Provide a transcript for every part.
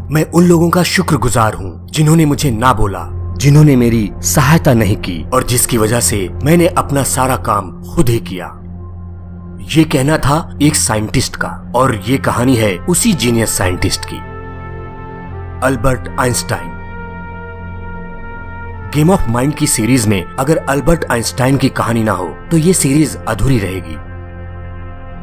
मैं उन लोगों का शुक्रगुजार हूँ जिन्होंने मुझे ना बोला, जिन्होंने मेरी सहायता नहीं की और जिसकी वजह से मैंने अपना सारा काम खुद ही किया। ये कहना था एक साइंटिस्ट का और ये कहानी है उसी जीनियस साइंटिस्ट की, Albert Einstein. Game of mind की सीरीज में अगर अल्बर्ट आइंस्टाइन की कहानी ना हो तो ये सीरीज अधूरी रहेगी।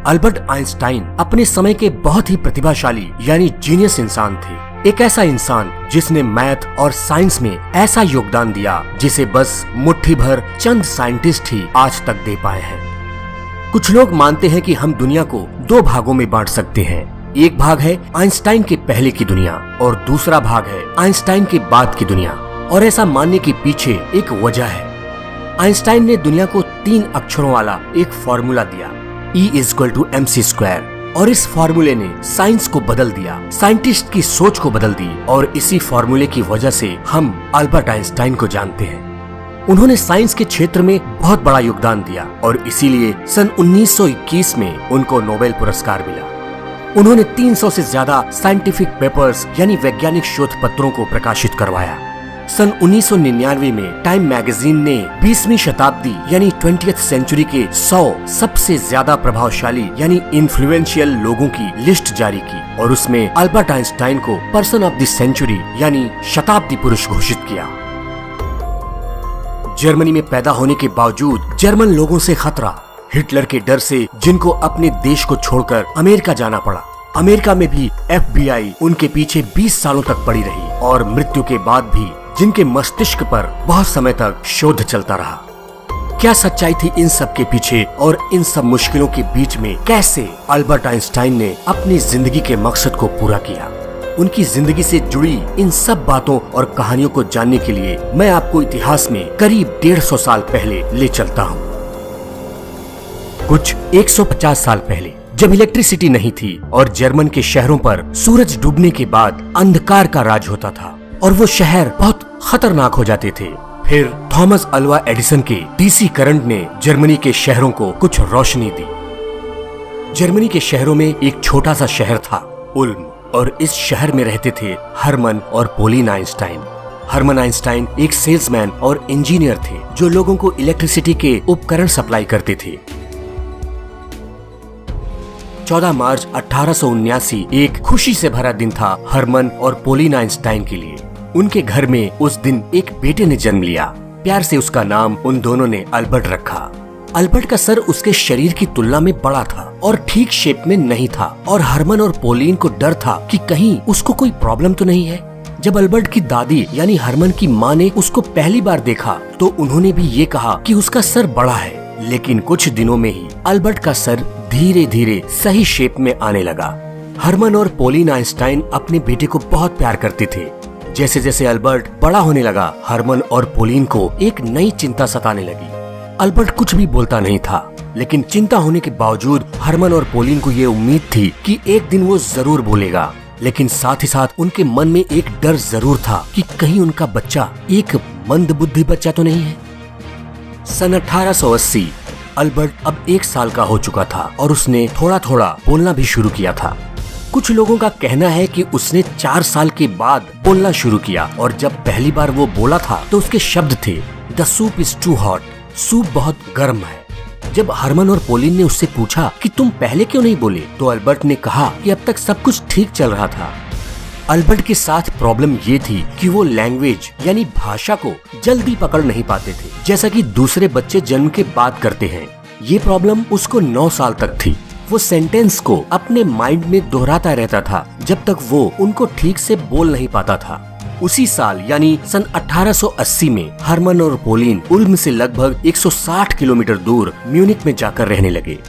अल्बर्ट आइंस्टाइन अपने समय के बहुत ही प्रतिभाशाली यानी जीनियस इंसान थे। एक ऐसा इंसान जिसने मैथ और साइंस में ऐसा योगदान दिया जिसे बस मुट्ठी भर चंद साइंटिस्ट ही आज तक दे पाए हैं। कुछ लोग मानते हैं कि हम दुनिया को दो भागों में बांट सकते हैं। एक भाग है आइंस्टाइन के पहले की दुनिया और दूसरा भाग है आइंस्टाइन के बाद की दुनिया। और ऐसा मानने के पीछे एक वजह है। आइंस्टाइन ने दुनिया को 3 अक्षरों वाला एक फॉर्मूला दिया, E=mc², और इस फॉर्मूले ने साइंस को बदल दिया, साइंटिस्ट की सोच को बदल दी और इसी फॉर्मूले की वजह से हम अल्बर्ट आइंस्टाइन को जानते हैं। उन्होंने साइंस के क्षेत्र में बहुत बड़ा योगदान दिया और इसीलिए सन 1921 में उनको नोबेल पुरस्कार मिला। उन्होंने 300 से ज्यादा साइंटिफिक पेपर्स यानी वैज्ञानिक शोध पत्रों को प्रकाशित करवाया। सन 1999 में टाइम मैगजीन ने 20वीं शताब्दी यानी 20th सेंचुरी के 100 सबसे ज्यादा प्रभावशाली यानी इन्फ्लुएंशियल लोगों की लिस्ट जारी की और उसमें अल्बर्ट आइंस्टाइन को पर्सन ऑफ द सेंचुरी यानी शताब्दी पुरुष घोषित किया। जर्मनी में पैदा होने के बावजूद जर्मन लोगों से खतरा, हिटलर के डर से जिनको अपने देश को छोड़कर अमेरिका जाना पड़ा। अमेरिका में भी FBI उनके पीछे 20 सालों तक पड़ी रही और मृत्यु के बाद भी जिनके मस्तिष्क पर बहुत समय तक शोध चलता रहा। क्या सच्चाई थी इन सब के पीछे और इन सब मुश्किलों के बीच में कैसे अल्बर्ट आइंस्टाइन ने अपनी जिंदगी के मकसद को पूरा किया? उनकी जिंदगी से जुड़ी इन सब बातों और कहानियों को जानने के लिए मैं आपको इतिहास में करीब 150 साल पहले ले चलता हूँ। कुछ 150 साल पहले जब इलेक्ट्रिसिटी नहीं थी और जर्मन के शहरों पर सूरज डूबने के बाद अंधकार का राज होता था और वो शहर बहुत खतरनाक हो जाते थे। फिर थॉमस अल्वा एडिसन के DC करंट ने जर्मनी के शहरों को कुछ रोशनी दी। जर्मनी के शहरों में एक छोटा सा शहर था, उल्म, और इस शहर में रहते थे हरमन और पोलिन आइंस्टाइन। हरमन आइंस्टाइन एक सेल्समैन और इंजीनियर थे जो लोगों को इलेक्ट्रिसिटी के उपकरण सप्लाई करते थे। 14 मार्च 1879 एक खुशी से भरा दिन था हरमन और पोलिन आइंस्टाइन के लिए। उनके घर में उस दिन एक बेटे ने जन्म लिया। प्यार से उसका नाम उन दोनों ने अल्बर्ट रखा। अल्बर्ट का सर उसके शरीर की तुलना में बड़ा था और ठीक शेप में नहीं था और हरमन और पोलिन को डर था कि कहीं उसको कोई प्रॉब्लम तो नहीं है। जब अल्बर्ट की दादी यानी हरमन की माँ ने उसको पहली बार देखा तो उन्होंने भी ये कहा कि उसका सर बड़ा है, लेकिन कुछ दिनों में ही अल्बर्ट का सर धीरे धीरे सही शेप में आने लगा। हरमन और पोलिन आइंस्टाइन अपने बेटे को बहुत प्यार करते थे। जैसे जैसे अल्बर्ट बड़ा होने लगा, हरमन और पोलिन को एक नई चिंता सताने लगी। अल्बर्ट कुछ भी बोलता नहीं था, लेकिन चिंता होने के बावजूद हरमन और पोलिन को ये उम्मीद थी कि एक दिन वो जरूर बोलेगा। लेकिन साथ ही साथ उनके मन में एक डर जरूर था कि कहीं उनका बच्चा एक मंदबुद्धि बच्चा तो नहीं है। सन 1880 अल्बर्ट अब 1 साल का हो चुका था और उसने थोड़ा थोड़ा बोलना भी शुरू किया था। कुछ लोगों का कहना है कि उसने 4 साल के बाद बोलना शुरू किया और जब पहली बार वो बोला था तो उसके शब्द थे, the soup is too hot, soup बहुत गर्म है। जब हरमन और पोलिन ने उससे पूछा कि तुम पहले क्यों नहीं बोले, तो अल्बर्ट ने कहा कि अब तक सब कुछ ठीक चल रहा था। अल्बर्ट के साथ प्रॉब्लम ये थी कि वो लैंग्वेज यानी भाषा को जल्दी पकड़ नहीं पाते थे, जैसा कि दूसरे बच्चे जन्म के बाद करते हैं। ये प्रॉब्लम उसको 9 साल तक थी। वो सेंटेंस को अपने माइंड में दोहराता रहता था जब तक वो उनको ठीक से बोल नहीं पाता था। उसी साल यानी सन 1880 में हरमन और पोलिन उल्म से लगभग 160 किलोमीटर दूर म्यूनिक में जाकर रहने लगे।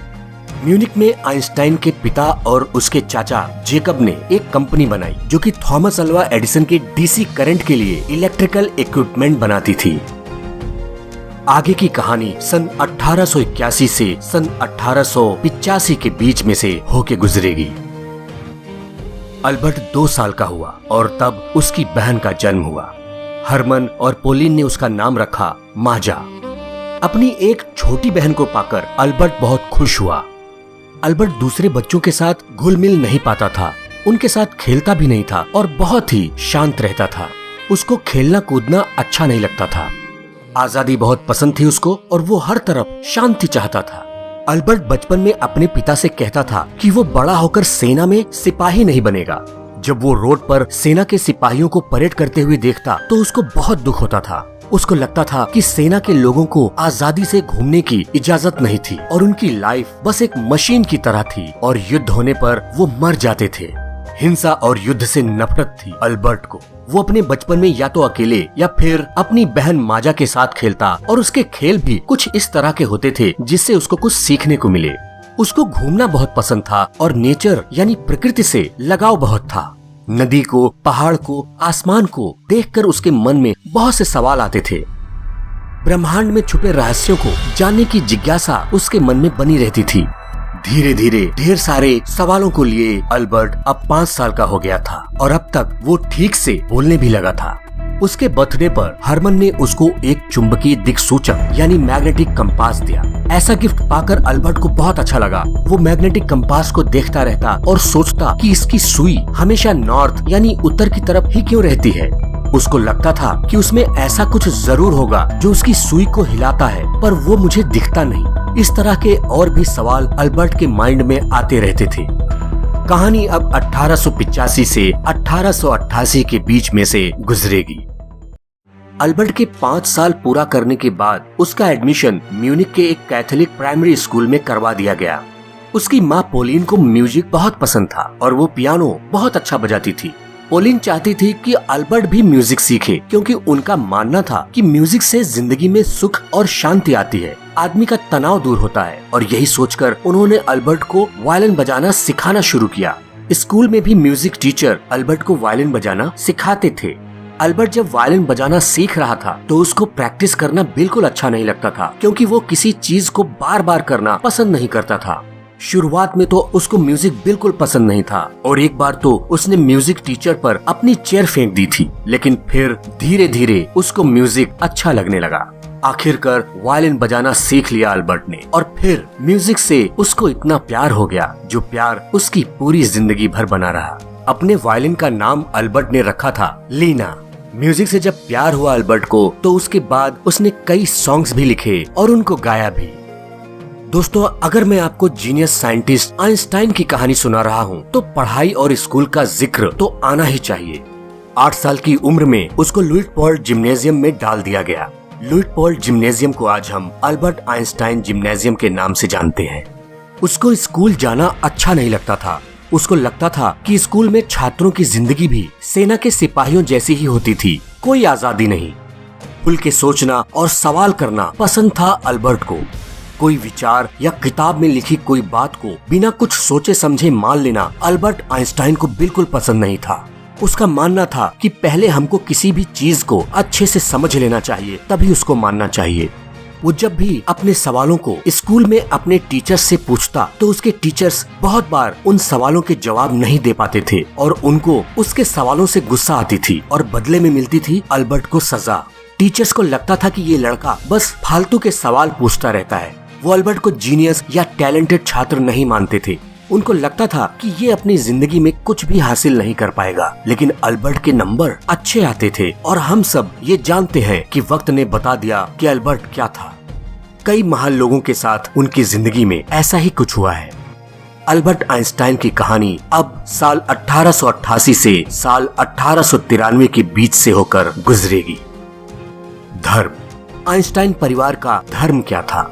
म्यूनिक में आइंस्टाइन के पिता और उसके चाचा जेकब ने एक कंपनी बनाई जो कि थॉमस अल्वा एडिसन के DC करंट के लिए इलेक्ट्रिकल इक्विपमेंट बनाती थी। आगे की कहानी सन 1881 से सन 1885 के बीच में से होके गुजरेगी। अल्बर्ट 2 साल का हुआ और तब उसकी बहन का जन्म हुआ। हरमन और पोलिन ने उसका नाम रखा माजा। अपनी एक छोटी बहन को पाकर अल्बर्ट बहुत खुश हुआ। अल्बर्ट दूसरे बच्चों के साथ घुल मिल नहीं पाता था। उनके साथ खेलता भी नहीं था और बहुत ही शांत रहता था। उसको खेलना कूदना अच्छा नहीं लगता था। आजादी बहुत पसंद थी उसको और वो हर तरफ शांति चाहता था। अल्बर्ट बचपन में अपने पिता से कहता था कि वो बड़ा होकर सेना में सिपाही नहीं बनेगा। जब वो रोड पर सेना के सिपाहियों को परेड करते हुए देखता तो उसको बहुत दुख होता था। उसको लगता था कि सेना के लोगों को आजादी से घूमने की इजाजत नहीं थी और उनकी लाइफ बस एक मशीन की तरह थी और युद्ध होने पर वो मर जाते थे। हिंसा और युद्ध से नफरत थी अल्बर्ट को। वो अपने बचपन में या तो अकेले या फिर अपनी बहन माजा के साथ खेलता और उसके खेल भी कुछ इस तरह के होते थे जिससे उसको कुछ सीखने को मिले। उसको घूमना बहुत पसंद था और नेचर यानी प्रकृति से लगाव बहुत था। नदी को, पहाड़ को, आसमान को देखकर उसके मन में बहुत से सवाल आते थे। ब्रह्मांड में छुपे रहस्यों को जानने की जिज्ञासा उसके मन में बनी रहती थी। धीरे धीरे ढेर सारे सवालों को लिए अल्बर्ट अब 5 साल का हो गया था और अब तक वो ठीक से बोलने भी लगा था। उसके बर्थडे पर हरमन ने उसको एक चुंबकीय दिक्सूचक यानी मैग्नेटिक कंपास दिया। ऐसा गिफ्ट पाकर अल्बर्ट को बहुत अच्छा लगा। वो मैग्नेटिक कंपास को देखता रहता और सोचता कि इसकी सुई हमेशा नॉर्थ यानी उत्तर की तरफ ही क्यों रहती है। उसको लगता था कि उसमें ऐसा कुछ जरूर होगा जो उसकी सुई को हिलाता है, पर वो मुझे दिखता नहीं। इस तरह के और भी सवाल अल्बर्ट के माइंड में आते रहते थे। कहानी अब 1885 से 1888 के बीच में से गुजरेगी। अल्बर्ट के 5 साल पूरा करने के बाद उसका एडमिशन म्यूनिक के एक कैथोलिक प्राइमरी स्कूल में करवा दिया गया। उसकी माँ पोलिन को म्यूजिक बहुत पसंद था और वो पियानो बहुत अच्छा बजाती थी। पोलिन चाहती थी कि अल्बर्ट भी म्यूजिक सीखे क्योंकि उनका मानना था कि म्यूजिक से जिंदगी में सुख और शांति आती है, आदमी का तनाव दूर होता है। और यही सोचकर उन्होंने अल्बर्ट को वायलिन बजाना सिखाना शुरू किया। स्कूल में भी म्यूजिक टीचर अल्बर्ट को वायलिन बजाना सिखाते थे। अल्बर्ट जब वायलिन बजाना सीख रहा था तो उसको प्रैक्टिस करना बिल्कुल अच्छा नहीं लगता था क्योंकि वो किसी चीज को बार बार करना पसंद नहीं करता था। शुरुआत में तो उसको म्यूजिक बिल्कुल पसंद नहीं था और एक बार तो उसने म्यूजिक टीचर पर अपनी चेयर फेंक दी थी, लेकिन फिर धीरे धीरे उसको म्यूजिक अच्छा लगने लगा। आखिरकार वायलिन बजाना सीख लिया अल्बर्ट ने और फिर म्यूजिक से उसको इतना प्यार हो गया जो प्यार उसकी पूरी जिंदगी भर बना रहा। अपने वायलिन का नाम अल्बर्ट ने रखा था लीना। म्यूजिक से जब प्यार हुआ अल्बर्ट को तो उसके बाद उसने कई सॉन्ग्स भी लिखे और उनको गाया भी। दोस्तों, अगर मैं आपको जीनियस साइंटिस्ट आइंस्टाइन की कहानी सुना रहा हूँ तो पढ़ाई और स्कूल का जिक्र तो आना ही चाहिए। 8 साल की उम्र में उसको लुइटपोल्ड जिम्नेजियम में डाल दिया गया। लुइटपोल्ड जिम्नेजियम को आज हम अल्बर्ट आइंस्टाइन जिम्नेजियम के नाम से जानते हैं। उसको स्कूल जाना अच्छा नहीं लगता था। उसको लगता था कि स्कूल में छात्रों की जिंदगी भी सेना के सिपाहियों जैसी ही होती थी, कोई आजादी नहीं। खुल के सोचना और सवाल करना पसंद था अल्बर्ट को। कोई विचार या किताब में लिखी कोई बात को बिना कुछ सोचे समझे मान लेना अल्बर्ट आइंस्टाइन को बिल्कुल पसंद नहीं था। उसका मानना था कि पहले हमको किसी भी चीज को अच्छे से समझ लेना चाहिए, तभी उसको मानना चाहिए। वो जब भी अपने सवालों को स्कूल में अपने टीचर्स से पूछता तो उसके टीचर्स बहुत बार उन सवालों के जवाब नहीं दे पाते थे और उनको उसके सवालों से गुस्सा आती थी और बदले में मिलती थी अल्बर्ट को सजा। टीचर्स को लगता था कि ये लड़का बस फालतू के सवाल पूछता रहता है। वो अल्बर्ट को जीनियस या टैलेंटेड छात्र नहीं मानते थे। उनको लगता था कि ये अपनी जिंदगी में कुछ भी हासिल नहीं कर पाएगा, लेकिन अल्बर्ट के नंबर अच्छे आते थे और हम सब ये जानते हैं कि वक्त ने बता दिया कि अल्बर्ट क्या था। कई महान लोगों के साथ उनकी जिंदगी में ऐसा ही कुछ हुआ है। अल्बर्ट आइंस्टाइन की कहानी अब साल 1888 से साल 1893 के बीच से होकर गुजरेगी। धर्म। आइंस्टाइन परिवार का धर्म क्या था?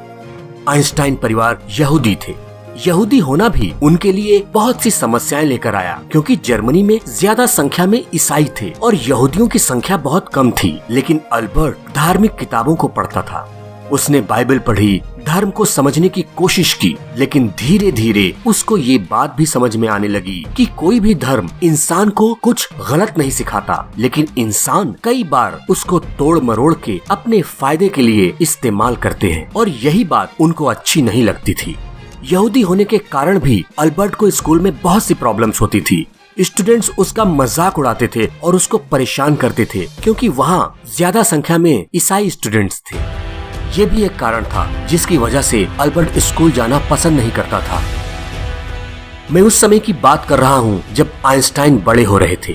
आइंस्टाइन परिवार यहूदी थे। यहूदी होना भी उनके लिए बहुत सी समस्याएं लेकर आया क्योंकि जर्मनी में ज्यादा संख्या में ईसाई थे और यहूदियों की संख्या बहुत कम थी। लेकिन अल्बर्ट धार्मिक किताबों को पढ़ता था। उसने बाइबल पढ़ी, धर्म को समझने की कोशिश की, लेकिन धीरे धीरे उसको ये बात भी समझ में आने लगी कि कोई भी धर्म इंसान को कुछ गलत नहीं सिखाता, लेकिन इंसान कई बार उसको तोड़ मरोड़ के अपने फायदे के लिए इस्तेमाल करते हैं और यही बात उनको अच्छी नहीं लगती थी। यहूदी होने के कारण भी अल्बर्ट को स्कूल में बहुत सी प्रॉब्लम्स होती थी। स्टूडेंट्स उसका मजाक उड़ाते थे और उसको परेशान करते थे क्योंकि वहाँ ज्यादा संख्या में ईसाई स्टूडेंट्स थे। ये भी एक कारण था जिसकी वजह से अल्बर्ट स्कूल जाना पसंद नहीं करता था। मैं उस समय की बात कर रहा हूँ जब आइंस्टाइन बड़े हो रहे थे।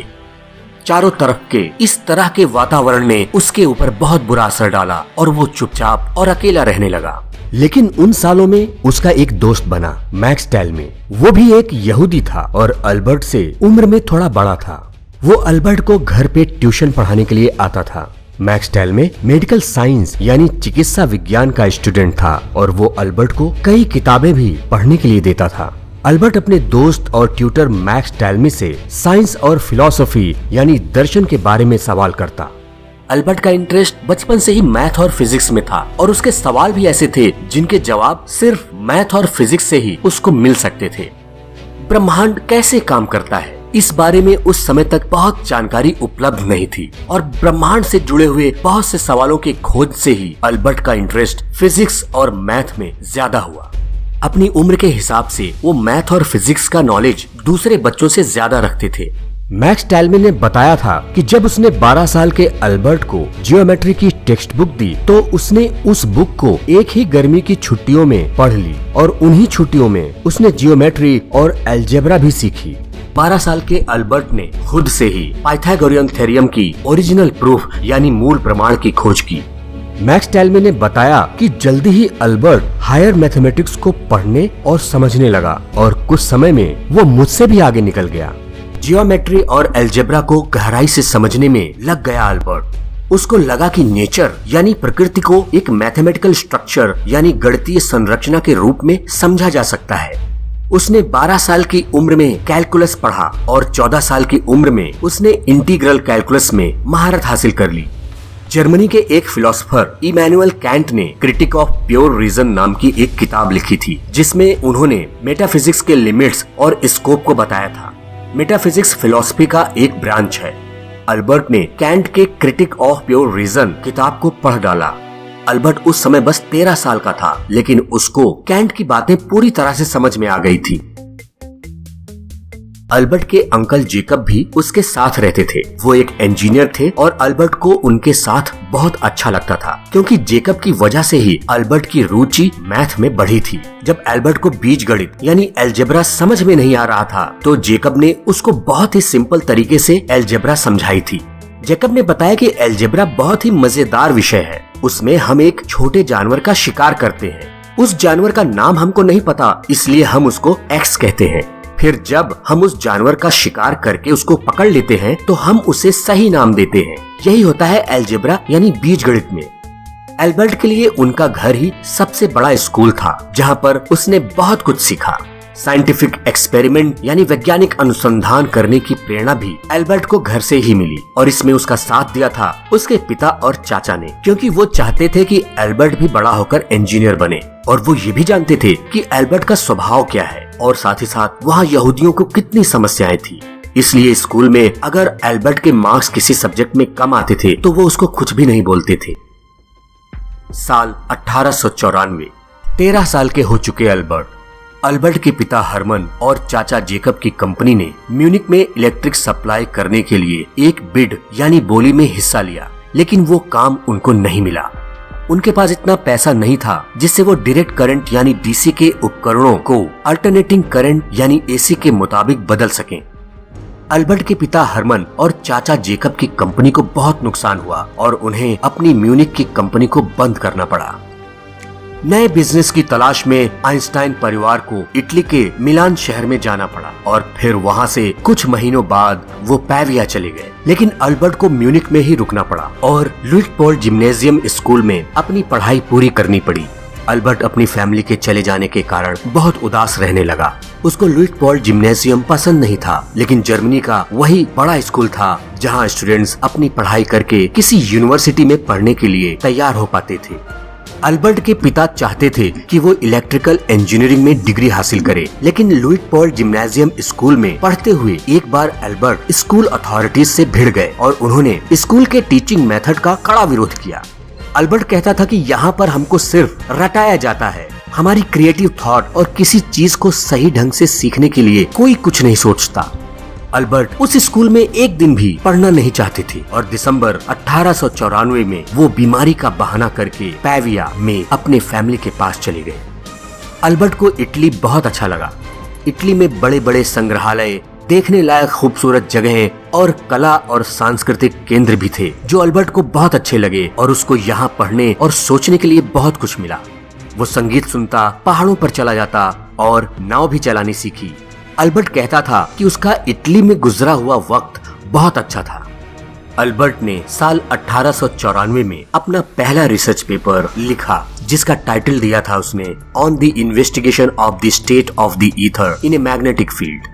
चारों तरफ के इस तरह के वातावरण ने उसके ऊपर बहुत बुरा असर डाला और वो चुपचाप और अकेला रहने लगा। लेकिन उन सालों में उसका एक दोस्त बना, मैक्स टेलमे। वो भी एक यहूदी था और अल्बर्ट से उम्र में थोड़ा बड़ा था। वो अल्बर्ट को घर पे ट्यूशन पढ़ाने के लिए आता था। मैक्स टेलमे मेडिकल साइंस यानी चिकित्सा विज्ञान का स्टूडेंट था और वो अल्बर्ट को कई किताबें भी पढ़ने के लिए देता था। अल्बर्ट अपने दोस्त और ट्यूटर मैक्स टेलमे से साइंस और फिलॉसफी यानी दर्शन के बारे में सवाल करता। अल्बर्ट का इंटरेस्ट बचपन से ही मैथ और फिजिक्स में था और उसके सवाल भी ऐसे थे जिनके जवाब सिर्फ मैथ और फिजिक्स से ही उसको मिल सकते थे। ब्रह्मांड कैसे काम करता है, इस बारे में उस समय तक बहुत जानकारी उपलब्ध नहीं थी और ब्रह्मांड से जुड़े हुए बहुत से सवालों की खोज से ही अल्बर्ट का इंटरेस्ट फिजिक्स और मैथ में ज्यादा हुआ। अपनी उम्र के हिसाब से वो मैथ और फिजिक्स का नॉलेज दूसरे बच्चों से ज्यादा रखते थे। मैक्स टेलमे ने बताया था कि जब उसने 12 साल के अल्बर्ट को जियोमेट्री की टेक्स्ट बुक दी तो उसने उस बुक को एक ही गर्मी की छुट्टियों में पढ़ ली और उन्हीं छुट्टियों में उसने जियोमेट्री और अलजेब्रा भी सीखी। 12 साल के अल्बर्ट ने खुद से ही पाइथागोरियन थ्योरम की ओरिजिनल प्रूफ यानी मूल प्रमाण की खोज की। मैक्स टेलमे ने बताया कि जल्दी ही अल्बर्ट हायर मैथमेटिक्स को पढ़ने और समझने लगा और कुछ समय में वो मुझसे भी आगे निकल गया। जियोमेट्री और अलजेब्रा को गहराई से समझने में लग गया अल्बर्ट। उसको लगा कि नेचर यानी प्रकृति को एक मैथमेटिकल स्ट्रक्चर यानी गणितीय संरचना के रूप में समझा जा सकता है। उसने 12 साल की उम्र में कैलकुलस पढ़ा और 14 साल की उम्र में उसने इंटीग्रल कैलकुलस में महारत हासिल कर ली। जर्मनी के एक फिलोसोफर इमैनुअल कैंट ने क्रिटिक ऑफ प्योर रीजन नाम की एक किताब लिखी थी जिसमें उन्होंने मेटाफिजिक्स के लिमिट्स और स्कोप को बताया था। मेटाफिजिक्स फिलॉसफी का एक ब्रांच है। अल्बर्ट ने कैंट के क्रिटिक ऑफ प्योर रीजन किताब को पढ़ डाला। अल्बर्ट उस समय बस 13 साल का था लेकिन उसको कैंट की बातें पूरी तरह से समझ में आ गई थी। अल्बर्ट के अंकल जेकब भी उसके साथ रहते थे। वो एक इंजीनियर थे और अल्बर्ट को उनके साथ बहुत अच्छा लगता था क्योंकि जेकब की वजह से ही अल्बर्ट की रुचि मैथ में बढ़ी थी। जब अल्बर्ट को बीजगणित यानी अलजेब्रा समझ में नहीं आ रहा था तो जेकब ने उसको बहुत ही सिंपल तरीके से अलजेब्रा समझाई थी। जेकब ने बताया कि अलजेब्रा बहुत ही मजेदार विषय है। उसमें हम एक छोटे जानवर का शिकार करते हैं। उस जानवर का नाम हमको नहीं पता इसलिए हम उसको एक्स कहते हैं। फिर जब हम उस जानवर का शिकार करके उसको पकड़ लेते हैं तो हम उसे सही नाम देते हैं। यही होता है अलजेब्रा यानी बीजगणित में। अल्बर्ट के लिए उनका घर ही सबसे बड़ा स्कूल था जहाँ पर उसने बहुत कुछ सीखा। साइंटिफिक एक्सपेरिमेंट यानी वैज्ञानिक अनुसंधान करने की प्रेरणा भी अल्बर्ट को घर से ही मिली और इसमें उसका साथ दिया था उसके पिता और चाचा ने, क्योंकि वो चाहते थे कि अल्बर्ट भी बड़ा होकर इंजीनियर बने और वो ये भी जानते थे कि अल्बर्ट का स्वभाव क्या है और साथ ही साथ वहाँ यहूदियों को कितनी समस्याएं थी। इसलिए स्कूल में अगर अल्बर्ट के मार्क्स किसी सब्जेक्ट में कम आते थे तो वो उसको कुछ भी नहीं बोलते थे। साल 1894, 13 साल के हो चुके अल्बर्ट के पिता हरमन और चाचा जेकब की कंपनी ने म्यूनिक में इलेक्ट्रिक सप्लाई करने के लिए एक बिड यानी बोली में हिस्सा लिया, लेकिन वो काम उनको नहीं मिला। उनके पास इतना पैसा नहीं था जिससे वो डायरेक्ट करंट यानी डीसी के उपकरणों को अल्टरनेटिंग करंट यानी एसी के मुताबिक बदल सकें। अल्बर्ट के पिता हरमन और चाचा जेकब की कंपनी को बहुत नुकसान हुआ और उन्हें अपनी म्यूनिक की कंपनी को बंद करना पड़ा। नए बिजनेस की तलाश में आइंस्टाइन परिवार को इटली के मिलान शहर में जाना पड़ा और फिर वहाँ से कुछ महीनों बाद वो पैविया चले गए। लेकिन अल्बर्ट को म्यूनिक में ही रुकना पड़ा और लुइटपोल्ड जिम्नेजियम स्कूल में अपनी पढ़ाई पूरी करनी पड़ी। अल्बर्ट अपनी फैमिली के चले जाने के कारण बहुत उदास रहने लगा। उसको लुइटपोल्ड जिम्नेजियम पसंद नहीं था, लेकिन जर्मनी का वही बड़ा स्कूल था जहाँ स्टूडेंट्स अपनी पढ़ाई करके किसी यूनिवर्सिटी में पढ़ने के लिए तैयार हो पाते थे। अल्बर्ट के पिता चाहते थे कि वो इलेक्ट्रिकल इंजीनियरिंग में डिग्री हासिल करे, लेकिन लुइटपोल्ड जिम्नेजियम स्कूल में पढ़ते हुए एक बार अल्बर्ट स्कूल अथॉरिटीज से भिड़ गए और उन्होंने स्कूल के टीचिंग मेथड का कड़ा विरोध किया। अल्बर्ट कहता था कि यहाँ पर हमको सिर्फ रटाया जाता है, हमारी क्रिएटिव थॉट और किसी चीज को सही ढंग से सीखने के लिए कोई कुछ नहीं सोचता। अल्बर्ट उस स्कूल में एक दिन भी पढ़ना नहीं चाहते थे और दिसंबर 1894 में वो बीमारी का बहाना करके पैविया में अपने फैमिली के पास चले गए। अल्बर्ट को इटली बहुत अच्छा लगा। इटली में बड़े बड़े संग्रहालय, देखने लायक खूबसूरत जगहें और कला और सांस्कृतिक केंद्र भी थे जो अल्बर्ट को बहुत अच्छे लगे और उसको यहाँ पढ़ने और सोचने के लिए बहुत कुछ मिला। वो संगीत सुनता, पहाड़ों पर चला जाता और नाव भी चलानी सीखी। अल्बर्ट कहता था कि उसका इटली में गुजरा हुआ वक्त बहुत अच्छा था। अल्बर्ट ने साल 1894 में अपना पहला रिसर्च पेपर लिखा जिसका टाइटल दिया था उसने on the investigation of the state of the ether in a magnetic field.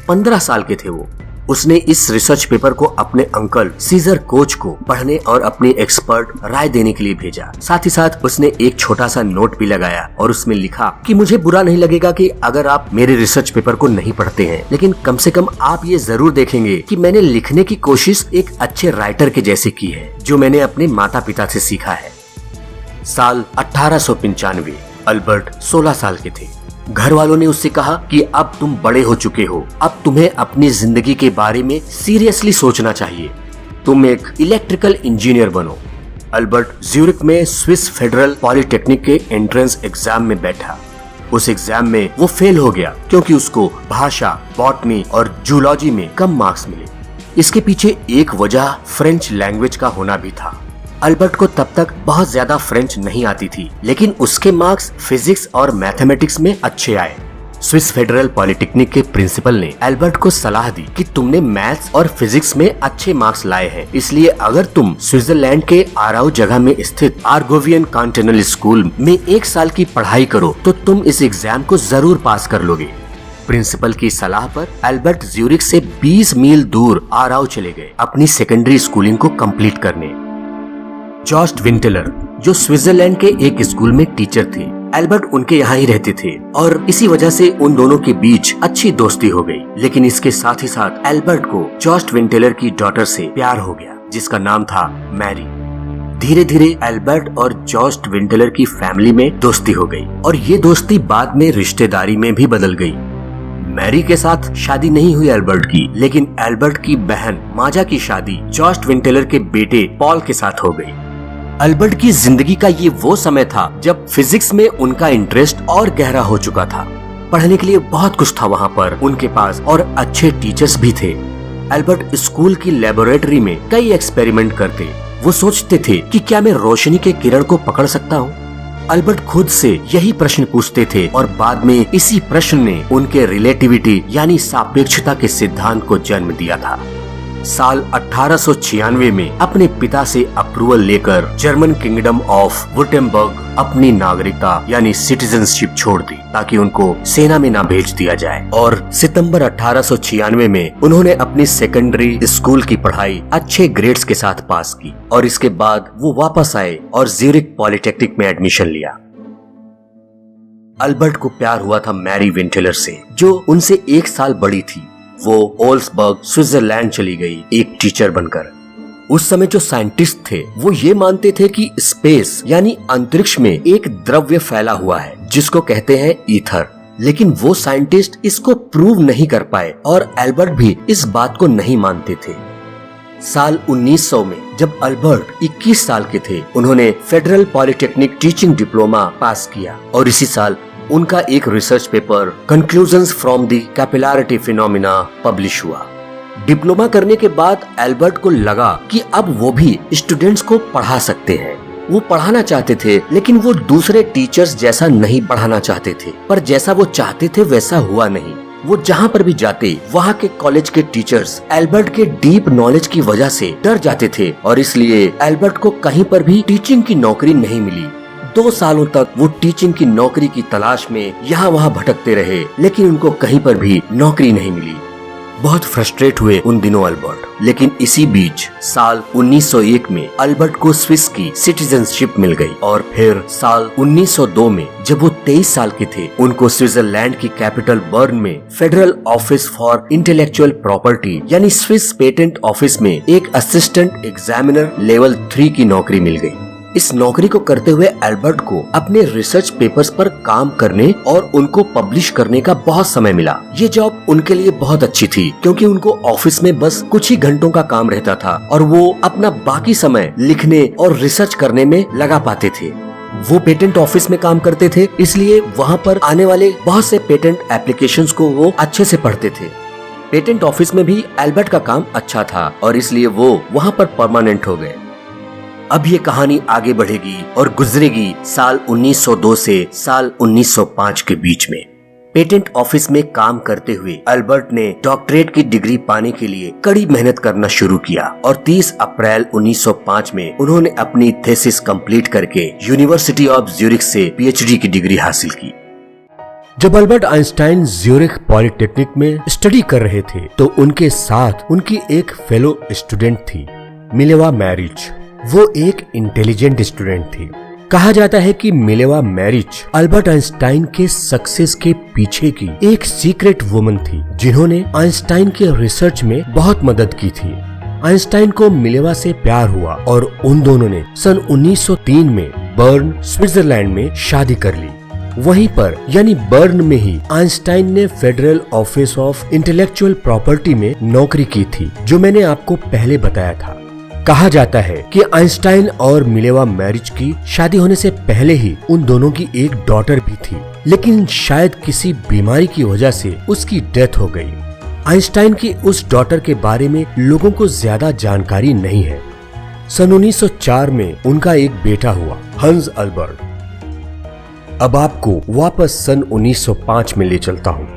15 साल के थे वो। उसने इस रिसर्च पेपर को अपने अंकल सीजर कोच को पढ़ने और अपनी एक्सपर्ट राय देने के लिए भेजा। साथ ही साथ उसने एक छोटा सा नोट भी लगाया और उसमें लिखा कि मुझे बुरा नहीं लगेगा कि अगर आप मेरे रिसर्च पेपर को नहीं पढ़ते हैं, लेकिन कम से कम आप ये जरूर देखेंगे कि मैंने लिखने की कोशिश एक अच्छे राइटर के जैसे की है जो मैंने अपने माता पिता से सीखा है। साल 1895, अल्बर्ट 16 साल के थे। घर वालों ने उससे कहा कि अब तुम बड़े हो चुके हो, अब तुम्हें अपनी जिंदगी के बारे में सीरियसली सोचना चाहिए, तुम एक इलेक्ट्रिकल इंजीनियर बनो। अल्बर्ट ज्यूरिख में स्विस फेडरल पॉलिटेक्निक के एंट्रेंस एग्जाम में बैठा। उस एग्जाम में वो फेल हो गया क्योंकि उसको भाषा, बॉटनी और जूलॉजी में कम मार्क्स मिले। इसके पीछे एक वजह फ्रेंच लैंग्वेज का होना भी था। अल्बर्ट को तब तक बहुत ज्यादा फ्रेंच नहीं आती थी, लेकिन उसके मार्क्स फिजिक्स और मैथमेटिक्स में अच्छे आए। स्विस फेडरल पॉलिटेक्निक के प्रिंसिपल ने अल्बर्ट को सलाह दी कि तुमने मैथ्स और फिजिक्स में अच्छे मार्क्स लाए हैं, इसलिए अगर तुम स्विट्जरलैंड के आराउ जगह में स्थित आर्गोवियन कॉन्टिनेंटल स्कूल में 1 साल की पढ़ाई करो तो तुम इस एग्जाम को जरूर पास कर लोगे। प्रिंसिपल की सलाह पर अल्बर्ट ज्यूरिख से 20 मील दूर आराउ चले गए अपनी सेकेंडरी स्कूलिंग को कंप्लीट करने। जॉस्ट विंटेलर जो स्विट्जरलैंड के एक स्कूल में टीचर थे, अल्बर्ट उनके यहाँ ही रहते थे और इसी वजह से उन दोनों के बीच अच्छी दोस्ती हो गई। लेकिन इसके साथ ही साथ अल्बर्ट को जॉस्ट विंटेलर की डॉटर से प्यार हो गया जिसका नाम था मैरी। धीरे धीरे अल्बर्ट और जॉस्ट विंटेलर की फैमिली में दोस्ती हो गई और ये दोस्ती बाद में रिश्तेदारी में भी बदल गई। मैरी के साथ शादी नहीं हुई अल्बर्ट की, लेकिन अल्बर्ट की बहन माजा की शादी जॉस्ट विंटेलर के बेटे पॉल के साथ हो गई। अल्बर्ट की जिंदगी का ये वो समय था जब फिजिक्स में उनका इंटरेस्ट और गहरा हो चुका था। पढ़ने के लिए बहुत कुछ था वहाँ पर उनके पास और अच्छे टीचर्स भी थे। अल्बर्ट स्कूल की लेबोरेटरी में कई एक्सपेरिमेंट करते। वो सोचते थे कि क्या मैं रोशनी के किरण को पकड़ सकता हूँ। अल्बर्ट खुद से यही प्रश्न पूछते थे और बाद में इसी प्रश्न ने उनके रिलेटिविटी यानी सापेक्षता के सिद्धांत को जन्म दिया था। साल 1896 में अपने पिता से अप्रूवल लेकर जर्मन किंगडम ऑफ वुटेम्बर्ग अपनी नागरिकता यानी सिटीजनशिप छोड़ दी ताकि उनको सेना में ना भेज दिया जाए और सितंबर 1896 में उन्होंने अपनी सेकेंडरी स्कूल की पढ़ाई अच्छे ग्रेड्स के साथ पास की और इसके बाद वो वापस आए और ज्यूरिख पॉलिटेक्निक में एडमिशन लिया। अल्बर्ट को प्यार हुआ था मैरी विंटेलर से जो उनसे 1 साल बड़ी थी। वो ओल्सबर्ग स्विट्जरलैंड चली गई एक टीचर बनकर। उस समय जो साइंटिस्ट थे वो ये मानते थे कि स्पेस यानी अंतरिक्ष में एक द्रव्य फैला हुआ है जिसको कहते हैं ईथर, लेकिन वो साइंटिस्ट इसको प्रूव नहीं कर पाए और अल्बर्ट भी इस बात को नहीं मानते थे। साल 1900 में जब अल्बर्ट 21 साल के थे उन्होंने federal polytechnic teaching diploma pass किया और इसी साल उनका एक research paper conclusions from the capillarity phenomena publish हुआ। डिप्लोमा करने के बाद अल्बर्ट को लगा कि अब वो भी स्टूडेंट्स को पढ़ा सकते हैं। वो पढ़ाना चाहते थे लेकिन वो दूसरे टीचर्स जैसा नहीं पढ़ाना चाहते थे, पर जैसा वो चाहते थे वैसा हुआ नहीं। वो जहाँ पर भी जाते वहाँ के कॉलेज के टीचर्स अल्बर्ट के डीप नॉलेज की वजह से डर जाते थे और इसलिए अल्बर्ट को कहीं पर भी टीचिंग की नौकरी नहीं मिली। 2 सालों तक वो टीचिंग की नौकरी की तलाश में यहाँ वहाँ भटकते रहे लेकिन उनको कहीं पर भी नौकरी नहीं मिली। बहुत फ्रस्ट्रेट हुए उन दिनों अल्बर्ट, लेकिन इसी बीच साल 1901 में अल्बर्ट को स्विस की सिटीजनशिप मिल गई और फिर साल 1902 में जब वो 23 साल के थे उनको स्विट्जरलैंड की कैपिटल बर्न में federal office for intellectual property यानी स्विस पेटेंट ऑफिस में एक असिस्टेंट एग्जामिनर लेवल 3 की नौकरी मिल गई। इस नौकरी को करते हुए अल्बर्ट को अपने रिसर्च पेपर्स पर काम करने और उनको पब्लिश करने का बहुत समय मिला। ये जॉब उनके लिए बहुत अच्छी थी क्योंकि उनको ऑफिस में बस कुछ ही घंटों का काम रहता था और वो अपना बाकी समय लिखने और रिसर्च करने में लगा पाते थे। वो पेटेंट ऑफिस में काम करते थे, इसलिए वहाँ पर आने वाले बहुत से पेटेंट एप्लीकेशंस को वो अच्छे से पढ़ते थे। पेटेंट ऑफिस में भी एल्बर्ट का काम अच्छा था और इसलिए वो वहाँ पर परमानेंट हो गए। अब ये कहानी आगे बढ़ेगी और गुजरेगी साल 1902 से साल 1905 के बीच में। पेटेंट ऑफिस में काम करते हुए अल्बर्ट ने डॉक्टरेट की डिग्री पाने के लिए कड़ी मेहनत करना शुरू किया और 30 अप्रैल 1905 में उन्होंने अपनी थीसिस कंप्लीट करके यूनिवर्सिटी ऑफ ज्यूरिख से पीएचडी की डिग्री हासिल की। जब अल्बर्ट आइंस्टाइन ज्यूरिख पॉलिटेक्निक में स्टडी कर रहे थे तो उनके साथ उनकी एक फेलो स्टूडेंट थी, मिलेवा मैरिज। वो एक इंटेलिजेंट स्टूडेंट थी। कहा जाता है कि मिलेवा मैरिज अल्बर्ट आइंस्टाइन के सक्सेस के पीछे की एक सीक्रेट वुमन थी, जिन्होंने आइंस्टाइन के रिसर्च में बहुत मदद की थी। आइंस्टाइन को मिलेवा से प्यार हुआ और उन दोनों ने सन 1903 में बर्न, स्विट्जरलैंड में शादी कर ली। वहीं पर यानी बर्न में ही आइंस्टाइन ने federal office of intellectual property में नौकरी की थी, जो मैंने आपको पहले बताया था। कहा जाता है कि आइंस्टाइन और मिलेवा मैरिज की शादी होने से पहले ही उन दोनों की एक डॉटर भी थी, लेकिन शायद किसी बीमारी की वजह से उसकी डेथ हो गई। आइंस्टाइन की उस डॉटर के बारे में लोगों को ज्यादा जानकारी नहीं है। सन 1904 में उनका एक बेटा हुआ, हंस अल्बर्ट। अब आपको वापस सन 1905 में ले चलता हूँ।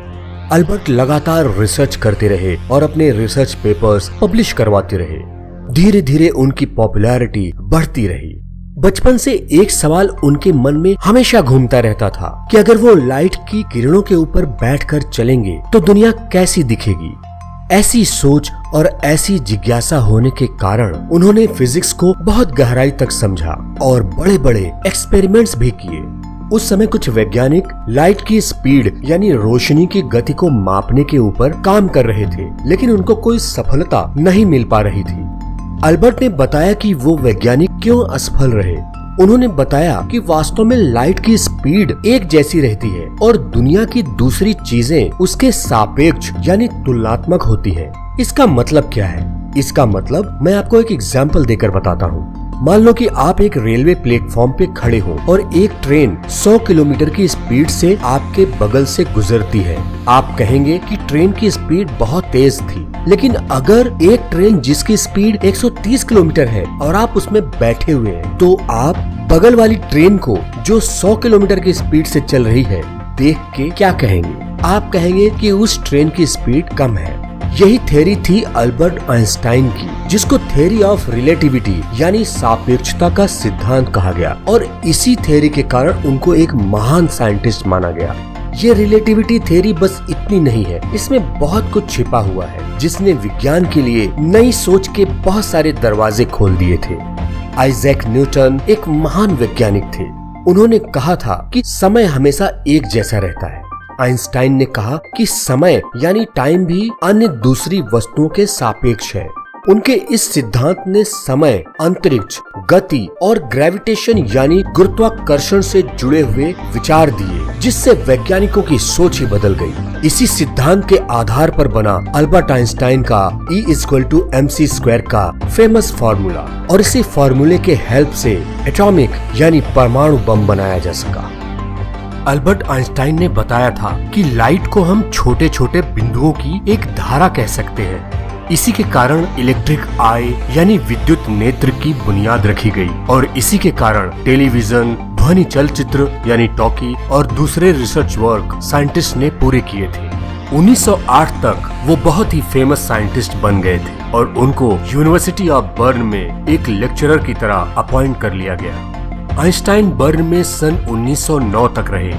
अल्बर्ट लगातार रिसर्च करते रहे और अपने रिसर्च पेपर्स पब्लिश करवाते रहे। धीरे धीरे उनकी पॉपुलैरिटी बढ़ती रही। बचपन से एक सवाल उनके मन में हमेशा घूमता रहता था कि अगर वो लाइट की किरणों के ऊपर बैठकर चलेंगे तो दुनिया कैसी दिखेगी। ऐसी सोच और ऐसी जिज्ञासा होने के कारण उन्होंने फिजिक्स को बहुत गहराई तक समझा और बड़े बड़े एक्सपेरिमेंट्स भी किए। उस समय कुछ वैज्ञानिक लाइट की स्पीड यानी रोशनी की गति को मापने के ऊपर काम कर रहे थे, लेकिन उनको कोई सफलता नहीं मिल पा रही थी। अल्बर्ट ने बताया कि वो वैज्ञानिक क्यों असफल रहे। उन्होंने बताया कि वास्तव में लाइट की स्पीड एक जैसी रहती है और दुनिया की दूसरी चीजें उसके सापेक्ष यानी तुलनात्मक होती हैं। इसका मतलब क्या है? इसका मतलब मैं आपको एक एग्जाम्पल देकर बताता हूँ। मान लो कि आप एक रेलवे प्लेटफॉर्म पे खड़े हो और एक ट्रेन 100 किलोमीटर की स्पीड से आपके बगल से गुजरती है। आप कहेंगे कि ट्रेन की स्पीड बहुत तेज थी, लेकिन अगर एक ट्रेन जिसकी स्पीड 130 किलोमीटर है और आप उसमें बैठे हुए हैं, तो आप बगल वाली ट्रेन को जो 100 किलोमीटर की स्पीड से चल रही है देख के क्या कहेंगे? आप कहेंगे कि उस ट्रेन की स्पीड कम है। यही थ्योरी थी अल्बर्ट आइंस्टाइन की, जिसको थ्योरी ऑफ रिलेटिविटी यानी सापेक्षता का सिद्धांत कहा गया और इसी थ्योरी के कारण उनको एक महान साइंटिस्ट माना गया। ये रिलेटिविटी थ्योरी बस इतनी नहीं है, इसमें बहुत कुछ छिपा हुआ है, जिसने विज्ञान के लिए नई सोच के बहुत सारे दरवाजे खोल दिए थे। आइजैक न्यूटन एक महान वैज्ञानिक थे। उन्होंने कहा था कि समय हमेशा एक जैसा रहता है। आइंस्टाइन ने कहा कि समय यानी टाइम भी अन्य दूसरी वस्तुओं के सापेक्ष है। उनके इस सिद्धांत ने समय, अंतरिक्ष, गति और ग्रेविटेशन यानी गुरुत्वाकर्षण से जुड़े हुए विचार दिए, जिससे वैज्ञानिकों की सोच ही बदल गई। इसी सिद्धांत के आधार पर बना अल्बर्ट आइंस्टाइन का E=mc² का फेमस फार्मूला और इसी फार्मूले के हेल्प से एटॉमिक यानी परमाणु बम बनाया जा सका। अल्बर्ट आइंस्टाइन ने बताया था कि लाइट को हम छोटे छोटे बिंदुओं की एक धारा कह सकते हैं। इसी के कारण इलेक्ट्रिक आई यानी विद्युत नेत्र की बुनियाद रखी गई और इसी के कारण टेलीविजन, ध्वनि चलचित्र यानी टॉकी और दूसरे रिसर्च वर्क साइंटिस्ट ने पूरे किए थे। 1908 तक वो बहुत ही फेमस साइंटिस्ट बन गए थे और उनको यूनिवर्सिटी ऑफ बर्न में एक लेक्चरर की तरह अपॉइंट कर लिया गया। आइंस्टाइन बर्न में सन 1909 तक रहे।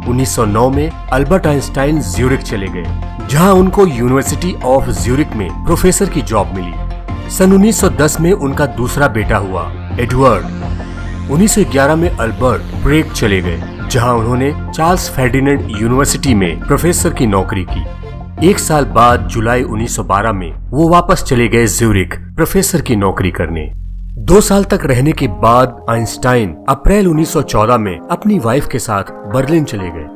1909 में अल्बर्ट आइंस्टाइन ज्यूरिख चले गए, जहां उनको यूनिवर्सिटी ऑफ ज्यूरिख में प्रोफेसर की जॉब मिली। सन 1910 में उनका दूसरा बेटा हुआ, एडवर्ड। 1911 में अल्बर्ट प्रेग चले गए, जहां उन्होंने चार्ल्स फर्डिनेंड यूनिवर्सिटी में प्रोफेसर की नौकरी की। एक साल बाद जुलाई 1912 में वो वापस चले गए ज्यूरिख प्रोफेसर की नौकरी करने। 2 साल तक रहने के बाद आइंस्टाइन अप्रैल 1914 में अपनी वाइफ के साथ बर्लिन चले गए।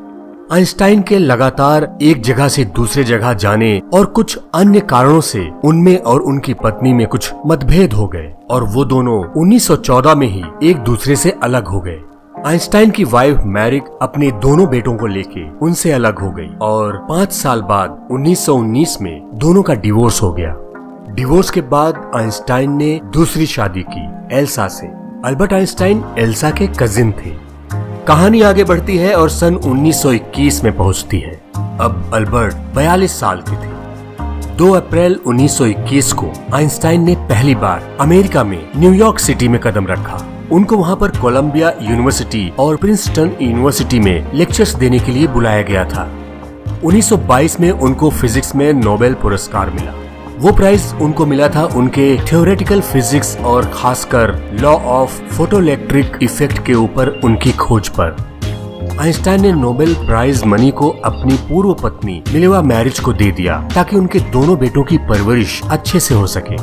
आइंस्टाइन के लगातार एक जगह से दूसरे जगह जाने और कुछ अन्य कारणों से उनमें और उनकी पत्नी में कुछ मतभेद हो गए और वो दोनों 1914 में ही एक दूसरे से अलग हो गए। आइंस्टाइन की वाइफ मैरिक अपने दोनों बेटों को लेके उनसे अलग हो गई और 5 साल बाद 1919 में दोनों का डिवोर्स हो गया। डिवोर्स के बाद आइंस्टाइन ने दूसरी शादी की एल्सा से। अल्बर्ट आइंस्टाइन एल्सा के कजिन थे। कहानी आगे बढ़ती है और सन 1921 में पहुंचती है। अब अल्बर्ट 42 साल के थे। 2 अप्रैल 1921 को आइंस्टाइन ने पहली बार अमेरिका में न्यूयॉर्क सिटी में कदम रखा। उनको वहां पर कोलंबिया यूनिवर्सिटी और प्रिंसटन यूनिवर्सिटी में लेक्चर्स देने के लिए बुलाया गया था। 1922 में उनको फिजिक्स में नोबेल पुरस्कार मिला। वो प्राइज उनको मिला था उनके थ्योरेटिकल फिजिक्स और खासकर लॉ ऑफ फोटोइलेक्ट्रिक इफेक्ट के ऊपर उनकी खोज पर। आइंस्टाइन ने नोबेल प्राइज मनी को अपनी पूर्व पत्नी मिलेवा मैरिज को दे दिया ताकि उनके दोनों बेटों की परवरिश अच्छे से हो सके।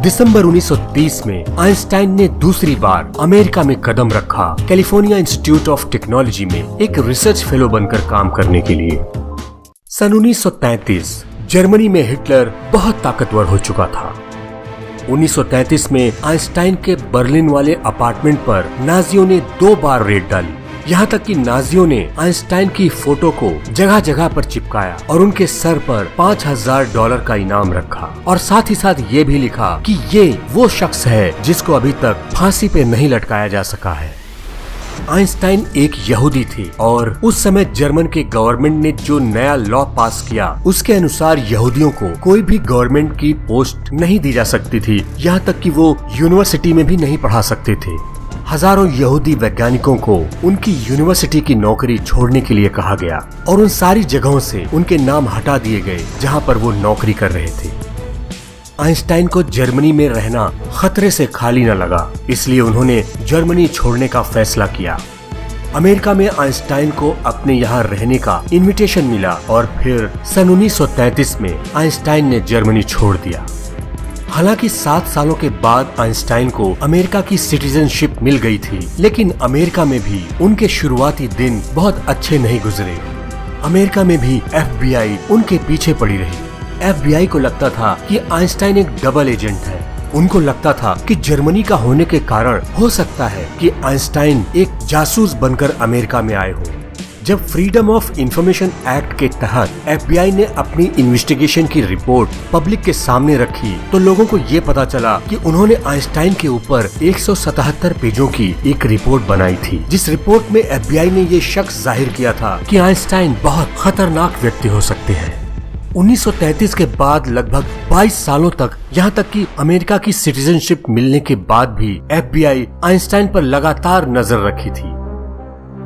दिसंबर 1930 में आइंस्टाइन ने दूसरी बार अमेरिका में कदम रखा कैलिफोर्निया इंस्टीट्यूट ऑफ टेक्नोलॉजी में एक रिसर्च फेलो बनकर काम करने के लिए। सन 1933 जर्मनी में हिटलर बहुत ताकतवर हो चुका था। 1933 में आइंस्टाइन के बर्लिन वाले अपार्टमेंट पर नाजियों ने 2 बार रेड डाली। यहाँ तक कि नाजियों ने आइंस्टाइन की फोटो को जगह जगह पर चिपकाया और उनके सर पर $5000 का इनाम रखा और साथ ही साथ ये भी लिखा कि ये वो शख्स है जिसको अभी तक फांसी पे नहीं लटकाया जा सका है। आइंस्टाइन एक यहूदी थे और उस समय जर्मन के गवर्नमेंट ने जो नया लॉ पास किया उसके अनुसार यहूदियों को कोई भी गवर्नमेंट की पोस्ट नहीं दी जा सकती थी, यहाँ तक कि वो यूनिवर्सिटी में भी नहीं पढ़ा सकते थे। हजारों यहूदी वैज्ञानिकों को उनकी यूनिवर्सिटी की नौकरी छोड़ने के लिए कहा गया और उन सारी जगहों से उनके नाम हटा दिए गए जहां पर वो नौकरी कर रहे थे। आइंस्टाइन को जर्मनी में रहना खतरे से खाली न लगा, इसलिए उन्होंने जर्मनी छोड़ने का फैसला किया। अमेरिका में आइंस्टाइन को अपने यहाँ रहने का इनविटेशन मिला और फिर सन 1933 में आइंस्टाइन ने जर्मनी छोड़ दिया। हालांकि 7 सालों के बाद आइंस्टाइन को अमेरिका की सिटीजनशिप मिल गई थी, लेकिन अमेरिका में भी उनके शुरुआती दिन बहुत अच्छे नहीं गुजरे। अमेरिका में भी FBI उनके पीछे पड़ी रही। FBI को लगता था कि आइंस्टाइन एक डबल एजेंट है। उनको लगता था कि जर्मनी का होने के कारण हो सकता है कि आइंस्टाइन एक जासूस बनकर अमेरिका में आए हो। जब फ्रीडम ऑफ इंफॉर्मेशन एक्ट के तहत FBI ने अपनी इन्वेस्टिगेशन की रिपोर्ट पब्लिक के सामने रखी तो लोगों को ये पता चला कि उन्होंने आइंस्टाइन के ऊपर 177 पेजों की एक रिपोर्ट बनाई थी, जिस रिपोर्ट में FBI ने ये शक जाहिर किया था कि आइंस्टाइन बहुत खतरनाक व्यक्ति हो सकते हैं। 1933 के बाद लगभग 22 सालों तक, यहाँ तक कि अमेरिका की सिटीजनशिप मिलने के बाद भी FBI आइंस्टाइन पर लगातार नजर रखी थी।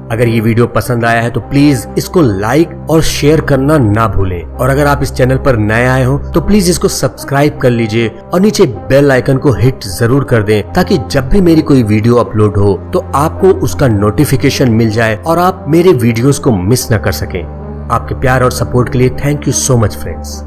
अगर ये वीडियो पसंद आया है तो प्लीज इसको लाइक और शेयर करना ना भूलें और अगर आप इस चैनल पर नए आए हो तो प्लीज इसको सब्सक्राइब कर लीजिए और नीचे बेल आइकन को हिट जरूर कर दें ताकि जब भी मेरी कोई वीडियो अपलोड हो तो आपको उसका नोटिफिकेशन मिल जाए और आप मेरे वीडियोस को मिस न कर सकें। आपके प्यार और सपोर्ट के लिए thank you so much friends.